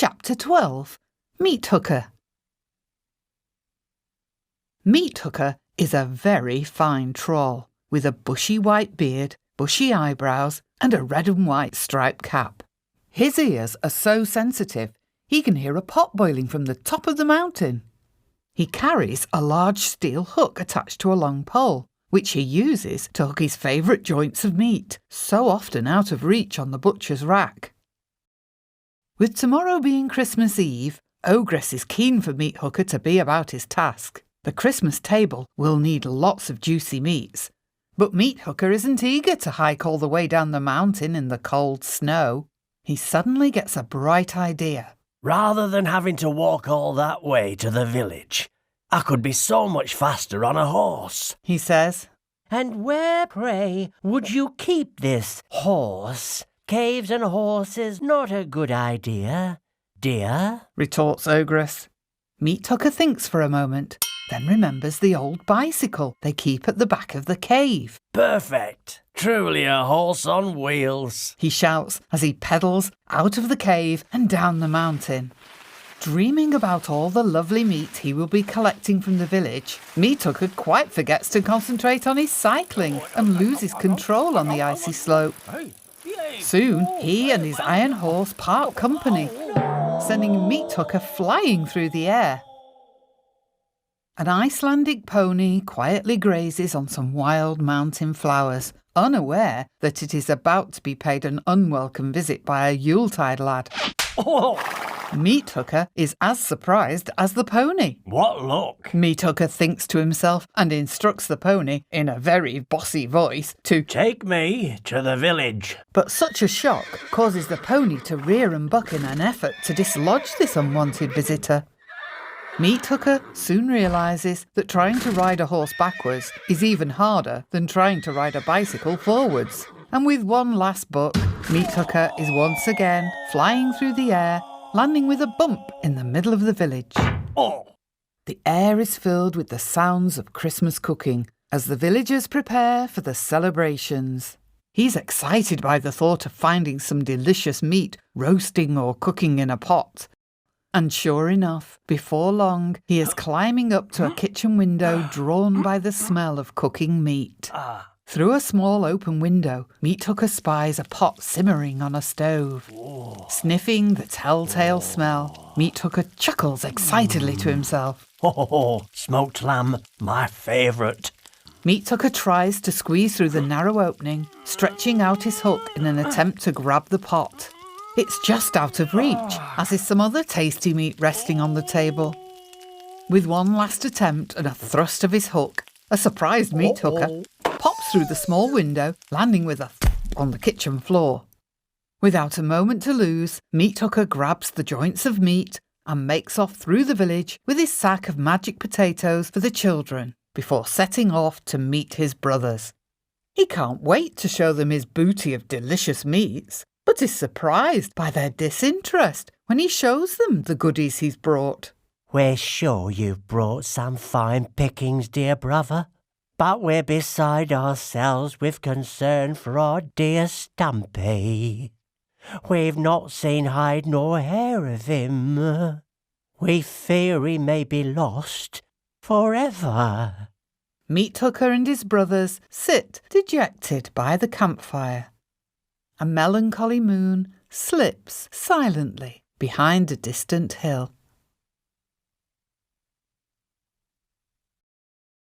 Chapter 12. Meat Hooker. Meat Hooker is a very fine troll with a bushy white beard, bushy eyebrows and a red and white striped cap. His ears are so sensitive he can hear a pot boiling from the top of the mountain. He carries a large steel hook attached to a long pole, which he uses to hook his favourite joints of meat, so often out of reach on the butcher's rack. With tomorrow being Christmas Eve, Ogress is keen for Meat Hooker to be about his task. The Christmas table will need lots of juicy meats, but Meat Hooker isn't eager to hike all the way down the mountain in the cold snow. He suddenly gets a bright idea. Rather than having to walk all that way to the village, I could be so much faster on a horse, he says. And where, pray, would you keep this horse? Caves and horses not a good idea, dear, retorts Ogress. Meat Hooker thinks for a moment, then remembers the old bicycle they keep at the back of the cave. Perfect! Truly a horse on wheels, he shouts as he pedals out of the cave and down the mountain. Dreaming about all the lovely meat he will be collecting from the village, Meat Hooker quite forgets to concentrate on his cycling and loses control on the icy slope. Soon, he and his iron horse part company, sending Meat Hooker flying through the air. An Icelandic pony quietly grazes on some wild mountain flowers, unaware that it is about to be paid an unwelcome visit by a Yuletide Lad. Meat Hooker is as surprised as the pony. What luck! Meat Hooker thinks to himself and instructs the pony, in a very bossy voice, to take me to the village. But such a shock causes the pony to rear and buck in an effort to dislodge this unwanted visitor. Meat Hooker soon realises that trying to ride a horse backwards is even harder than trying to ride a bicycle forwards. And with one last buck, Meat Hooker is once again flying through the air, landing with a bump in the middle of the village. The air is filled with the sounds of Christmas cooking as the villagers prepare for the celebrations. He's excited by the thought of finding some delicious meat roasting or cooking in a pot. And sure enough, before long, he is climbing up to a kitchen window drawn by the smell of cooking meat. Through a small open window, Meat Hooker spies a pot simmering on a stove. Sniffing the telltale smell, Meat Hooker chuckles excitedly to himself. Smoked lamb, my favourite. Meat Hooker tries to squeeze through the narrow opening, stretching out his hook in an attempt to grab the pot. It's just out of reach, as is some other tasty meat resting on the table. With one last attempt and a thrust of his hook, a surprised Meat Hooker pops through the small window, landing with a thump on the kitchen floor. Without a moment to lose, Meat Hooker grabs the joints of meat and makes off through the village with his sack of magic potatoes for the children, before setting off to meet his brothers. He can't wait to show them his booty of delicious meats, but is surprised by their disinterest when he shows them the goodies he's brought. We're sure you've brought some fine pickings, dear brother, but we're beside ourselves with concern for our dear Stumpy. We've not seen hide nor hair of him. We fear he may be lost forever. Meat Hooker and his brothers sit dejected by the campfire. A melancholy moon slips silently behind a distant hill.